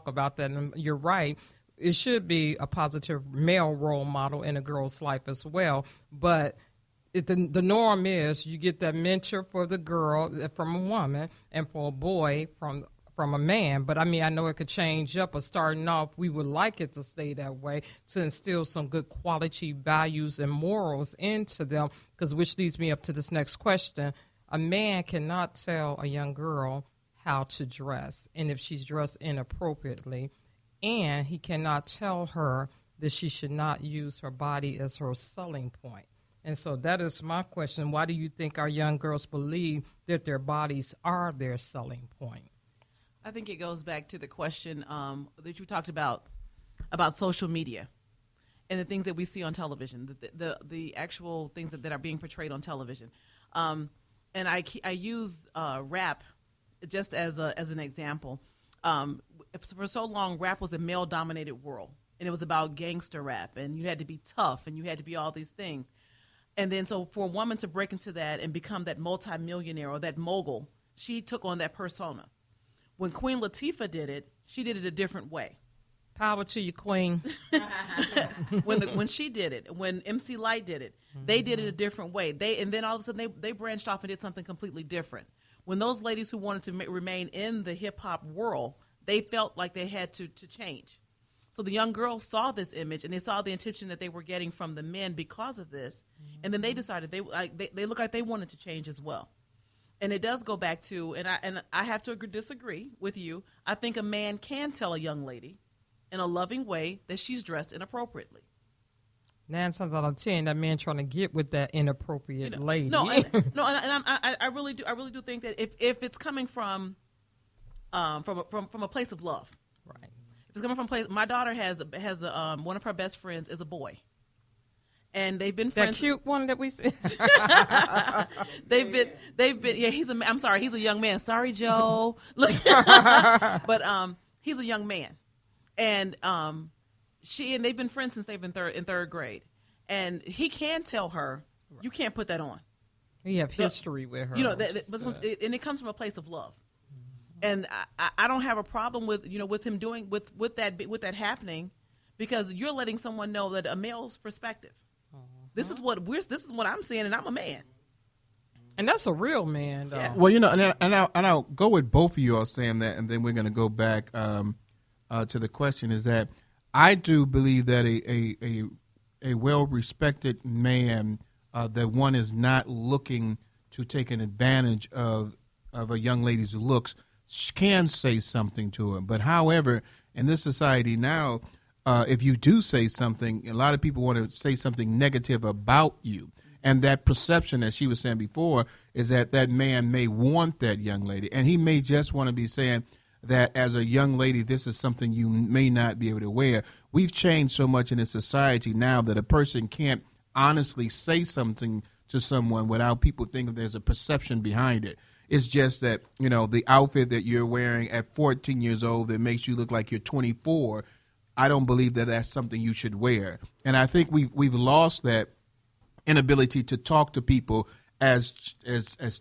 about that, and you're right. It should be a positive male role model in a girl's life as well. But the norm is you get that mentor for the girl from a woman and for a boy from a man. But, I mean, I know it could change up. But starting off, we would like it to stay that way, to instill some good quality values and morals into them, which leads me up to this next question. A man cannot tell a young girl how to dress, and if she's dressed inappropriately, and he cannot tell her that she should not use her body as her selling point. And so that is my question. Why do you think our young girls believe that their bodies are their selling point? I think it goes back to the question that you talked about social media and the things that we see on television, the actual things that are being portrayed on television. And I use rap just as an example. For so long, rap was a male-dominated world, and it was about gangster rap, and you had to be tough, and you had to be all these things. And then so for a woman to break into that and become that multimillionaire or that mogul, she took on that persona. When Queen Latifah did it, she did it a different way. Power to you, Queen. When she did it, when MC Lyte did it, they did it a different way. And then all of a sudden they branched off and did something completely different. When those ladies who wanted to remain in the hip-hop world, they felt like they had to change. So the young girls saw this image, and they saw the attention that they were getting from the men because of this, and then they decided they look like they wanted to change as well. And it does go back to, and I have to disagree with you. I think a man can tell a young lady in a loving way that she's dressed inappropriately. 9 times out of 10, that man trying to get with that inappropriate lady. I really do think that if it's coming from a place of love, right? If it's coming from a place, my daughter has one of her best friends is a boy, and they've been friends. That cute one that we see. they've been. Yeah, he's a young man. Sorry, Joe. But he's a young man, and they've been friends since they've been in third grade, and he can tell her, you can't put that on. You have history with her, and it comes from a place of love. And I don't have a problem with him doing with that happening, because you're letting someone know that a male's perspective. This is what I'm seeing, and I'm a man. And that's a real man, though. Yeah. Well, and I'll go with both of you all saying that, and then we're going to go back to the question. Is that I do believe that a well-respected man, that one is not looking to take an advantage of a young lady's looks, can say something to her. But however, in this society now, if you do say something, a lot of people want to say something negative about you. And that perception, as she was saying before, is that man may want that young lady. And he may just want to be saying that as a young lady, this is something you may not be able to wear. We've changed so much in this society now that a person can't honestly say something to someone without people thinking there's a perception behind it. It's just that, the outfit that you're wearing at 14 years old that makes you look like you're 24, I don't believe that that's something you should wear. And I think we've lost that inability to talk to people as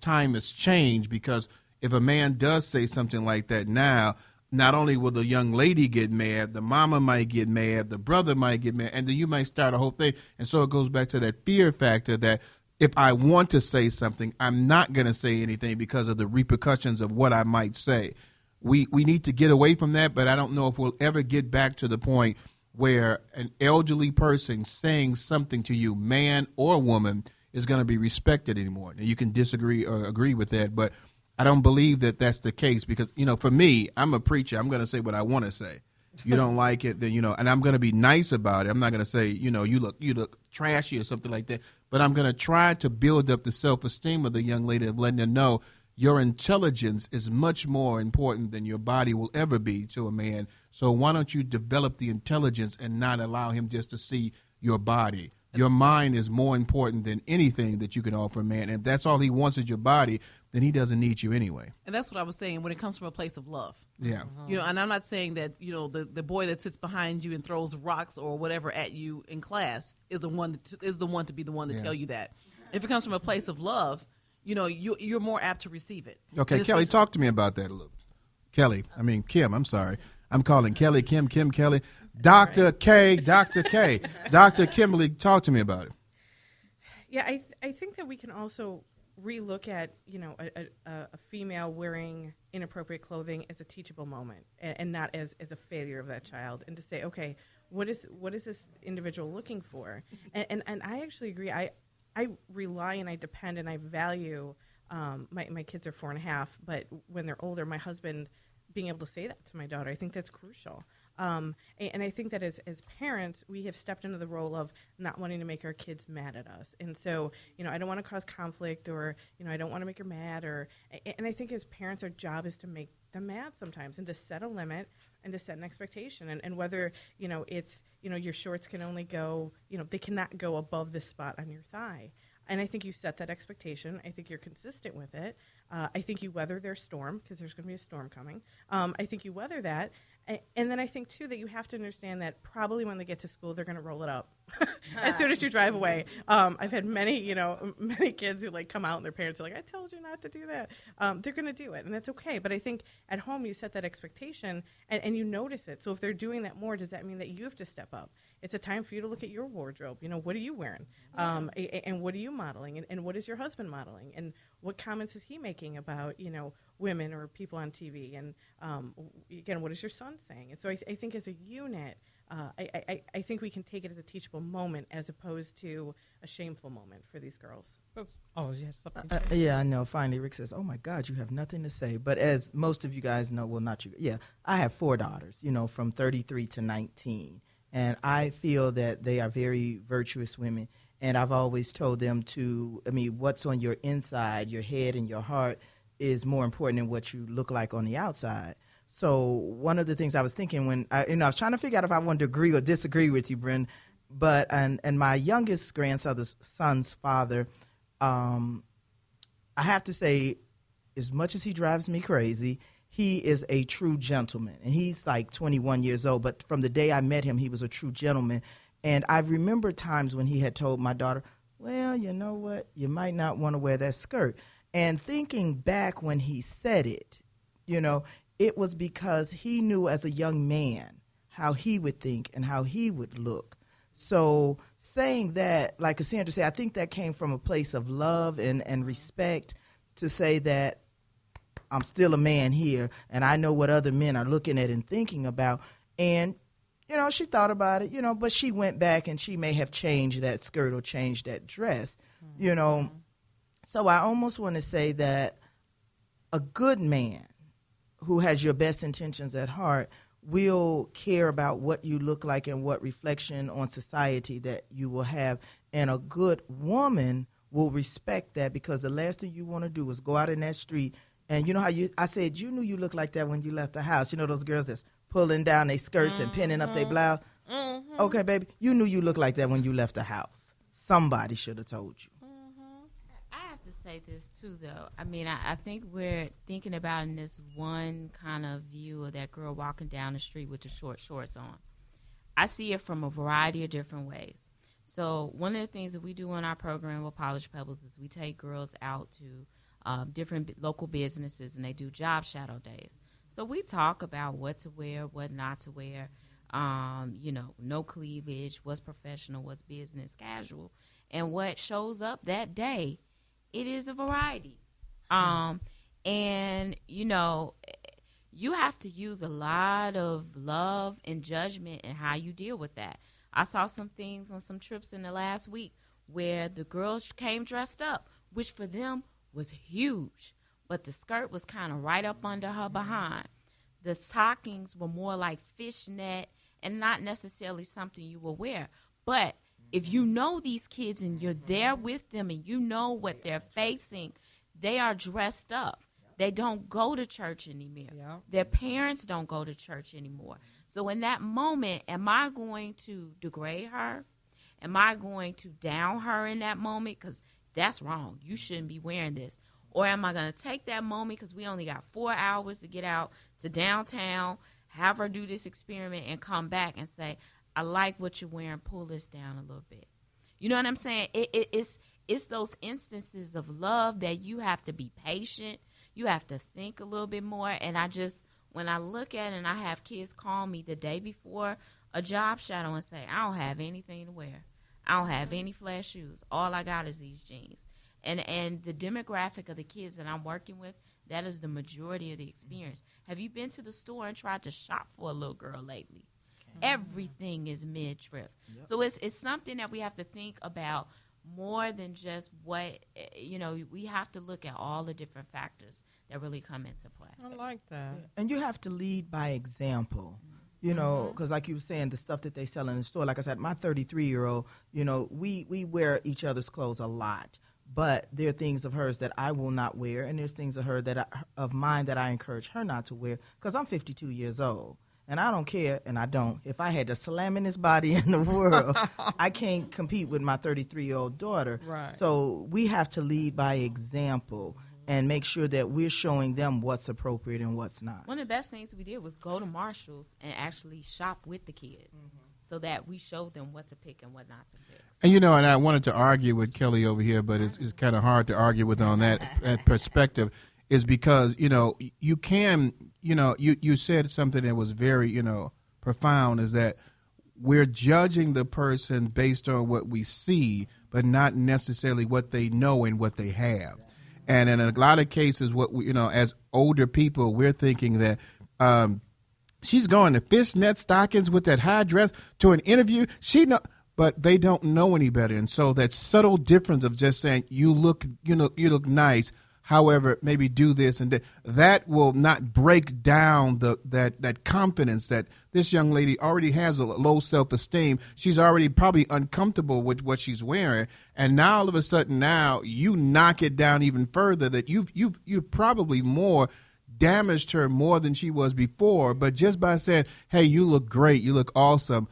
time has changed, because if a man does say something like that now, not only will the young lady get mad, the mama might get mad, the brother might get mad, and then you might start a whole thing. And so it goes back to that fear factor that if I want to say something, I'm not going to say anything because of the repercussions of what I might say. We need to get away from that, but I don't know if we'll ever get back to the point where an elderly person saying something to you, man or woman, is going to be respected anymore. Now, you can disagree or agree with that, but I don't believe that that's the case because, for me, I'm a preacher. I'm going to say what I want to say. You don't like it, then, and I'm going to be nice about it. I'm not going to say, you look trashy or something like that. But I'm going to try to build up the self-esteem of the young lady of letting her know your intelligence is much more important than your body will ever be to a man. So why don't you develop the intelligence and not allow him just to see your body? Your mind is more important than anything that you can offer a man. And if that's all he wants is your body, then he doesn't need you anyway. And that's what I was saying when it comes from a place of love. Yeah. And I'm not saying that, the boy that sits behind you and throws rocks or whatever at you in class is the one to be the one to tell you that. If it comes from a place of love, you're more apt to receive it. Okay, Kelly, talk to me about that a little. Kim, I'm sorry. I'm calling Kelly, Kim Kelly. Dr. K, Dr. K. Dr. Kimberly, talk to me about it. Yeah, I think that we can also relook at, a female wearing inappropriate clothing as a teachable moment and not as a failure of that child, and to say, okay, what is this individual looking for? And I actually agree. I rely and I depend and I value, my kids are 4.5, but when they're older, my husband being able to say that to my daughter, I think that's crucial. And I think that as parents, we have stepped into the role of not wanting to make our kids mad at us. And so, I don't want to cause conflict, or, I don't want to make her mad. And I think as parents, our job is to make them mad sometimes, and to set a limit and to set an expectation. And whether, it's, your shorts can only go, they cannot go above this spot on your thigh. And I think you set that expectation. I think you're consistent with it. I think you weather their storm, because there's going to be a storm coming. I think you weather that. And then I think, too, that you have to understand that probably when they get to school, they're going to roll it up as soon as you drive away. I've had many kids who, come out and their parents are like, I told you not to do that. They're going to do it, and that's okay. But I think at home you set that expectation, and you notice it. So if they're doing that more, does that mean that you have to step up? It's a time for you to look at your wardrobe. What are you wearing? And what are you modeling? And what is your husband modeling? And what comments is he making about, women or people on TV? And, again, what is your son saying? And so I think as a unit, I think we can take it as a teachable moment as opposed to a shameful moment for these girls. Oh, you have something? Yeah, I know. Finally, Rick says, oh, my God, you have nothing to say. But as most of you guys know, well, not you. Yeah, I have 4 daughters, from 33 to 19. And I feel that they are very virtuous women. And I've always told them what's on your inside, your head and your heart, is more important than what you look like on the outside. So one of the things I was thinking when I was trying to figure out if I wanted to agree or disagree with you, Bryn, but and my youngest son's father, I have to say, as much as he drives me crazy, he is a true gentleman, and he's like 21 years old. But from the day I met him, he was a true gentleman. And I remember times when he had told my daughter, well, you know what, you might not want to wear that skirt. And thinking back when he said it, it was because he knew as a young man how he would think and how he would look. So saying that, like Cassandra said, I think that came from a place of love and respect, to say that I'm still a man here, and I know what other men are looking at and thinking about. And, she thought about it, but she went back and she may have changed that skirt or changed that dress, So I almost want to say that a good man who has your best intentions at heart will care about what you look like and what reflection on society that you will have. And a good woman will respect that, because the last thing you want to do is go out in that street. And you know how I said, you knew you looked like that when you left the house. Those girls that's pulling down their skirts and pinning up their blouse. Mm-hmm. Okay, baby, you knew you looked like that when you left the house. Somebody should have told you. I have to say this, too, though. I think we're thinking about in this one kind of view of that girl walking down the street with the short shorts on. I see it from a variety of different ways. So one of the things that we do in our program with Polish Pebbles is we take girls out to different local businesses, and they do job shadow days. So we talk about what to wear, what not to wear, no cleavage, what's professional, what's business, casual, and what shows up that day. It is a variety. And, you have to use a lot of love and judgment in how you deal with that. I saw some things on some trips in the last week where the girls came dressed up, which for them was huge, but the skirt was kind of right up under her behind. The stockings were more like fishnet and not necessarily something you will wear. But if you know these kids and you're there with them and you know what they're facing, they are dressed up. They don't go to church anymore. Yeah. Their parents don't go to church anymore. So in that moment, am I going to degrade her? Am I going to down her in that moment? Because that's wrong. You shouldn't be wearing this. Or am I going to take that moment, because we only got 4 hours to get out to downtown, have her do this experiment, and come back and say, I like what you're wearing, pull this down a little bit. You know what I'm saying? It's those instances of love that you have to be patient. You have to think a little bit more. And I just when I look at it and I have kids call me the day before a job shadow and say, I don't have anything to wear. I don't have any flash shoes. All I got is these jeans. And the demographic of the kids that I'm working with, that is the majority of the experience. Have you been to the store and tried to shop for a little girl lately? Everything is midriff. Yep. So it's something that we have to think about more than just what, we have to look at all the different factors that really come into play. I like that. And you have to lead by example. You know, because like you were saying, the stuff that they sell in the store, like I said, my 33-year-old, we wear each other's clothes a lot. But there are things of hers that I will not wear, and there's things of her of mine that I encourage her not to wear, because I'm 52 years old. And I don't care, and I don't. If I had to slam in his body in the world, I can't compete with my 33-year-old daughter. Right. So we have to lead by example and make sure that we're showing them what's appropriate and what's not. One of the best things we did was go to Marshall's and actually shop with the kids so that we showed them what to pick and what not to pick. So. And, and I wanted to argue with Kelly over here, but it's kind of hard to argue with on that perspective, is because, you can, you said something that was very, profound, is that we're judging the person based on what we see, but not necessarily what they know and what they have. And in a lot of cases, what we, as older people, we're thinking that she's going to fishnet stockings with that high dress to an interview. But they don't know any better. And so that subtle difference of just saying you look nice. However, maybe do this and that will not break down that confidence that this young lady already has a low self-esteem. She's already probably uncomfortable with what she's wearing, and now all of a sudden now you knock it down even further. That you've probably more damaged her more than she was before. But just by saying, "Hey, you look great, you look awesome."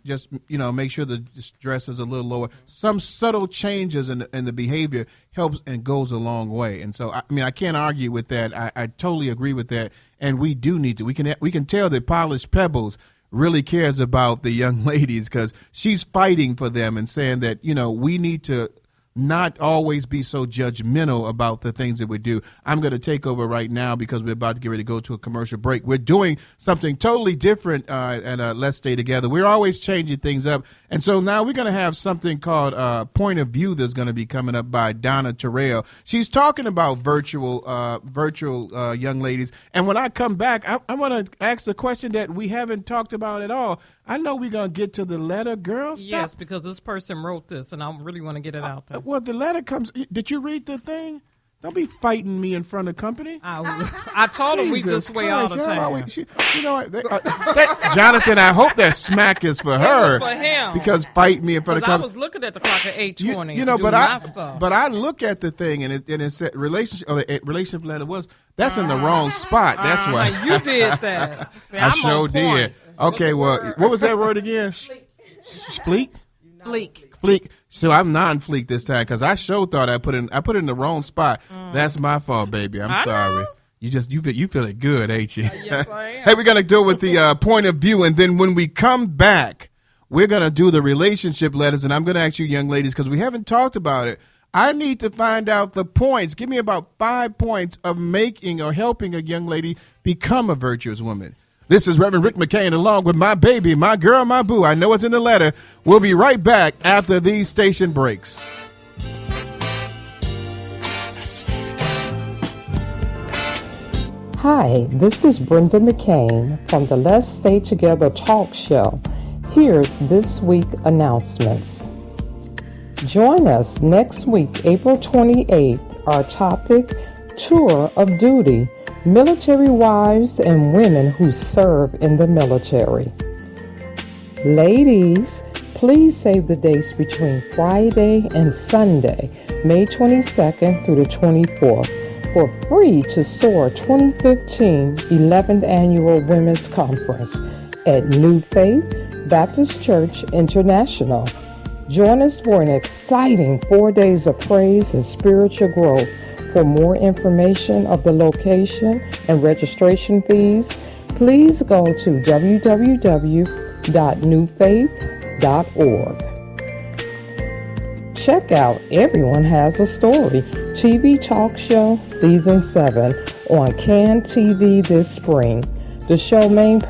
Just make sure the dress is a little lower. Some subtle changes in the behavior helps and goes a long way. And so, I can't argue with that. I totally agree with that. And we do need to. We can tell that Polished Pebbles really cares about the young ladies, because she's fighting for them and saying that, we need to not always be so judgmental about the things that we do. I'm going to take over right now because we're about to get ready to go to a commercial break. We're doing something totally different at Let's Stay Together. We're always changing things up. And so now we're going to have something called Point of View that's going to be coming up by Donna Terrell. She's talking about virtual young ladies. And when I come back, I want to ask the question that we haven't talked about at all. I know we're going to get to the letter, girl. Stop. Yes, because this person wrote this, and I really want to get it out there. Well, the letter comes. Did you read the thing? Don't be fighting me in front of company. I told him we just sway all the time. Jonathan, I hope that smack is for her. It was for him. Because fight me in front of company. I was looking at the clock at 8:20. But I look at the thing and it said relationship letter that's in the wrong spot. That's why you did that. See, I sure did. Okay, well, what was that word again? Fleek. Fleek. So I'm non-fleek this time because I sure thought I put it in the wrong spot. That's my fault, baby. I'm sorry. You feeling good, ain't you? Yes, I am. Hey, we're gonna do it with the point of view, and then when we come back, we're gonna do the relationship letters, and I'm gonna ask you, young ladies, because we haven't talked about it. I need to find out the points. Give me about 5 points of making or helping a young lady become a virtuous woman. This is Reverend Rick McCain along with my baby, my girl, my boo. I know it's in the letter. We'll be right back after these station breaks. Hi, this is Brenda McCain from the Let's Stay Together talk show. Here's this week's announcements. Join us next week, April 28th. Our topic, Tour of Duty. Military wives and women who serve in the military. Ladies, please save the dates between Friday and Sunday, May 22nd through the 24th, for Free to Soar 2015 11th Annual Women's Conference at New Faith Baptist Church International. Join us for an exciting 4 days of praise and spiritual growth. For more information of the location and registration fees, please go to www.newfaith.org. Check out Everyone Has a Story TV Talk Show Season 7 on Can TV this spring. The show main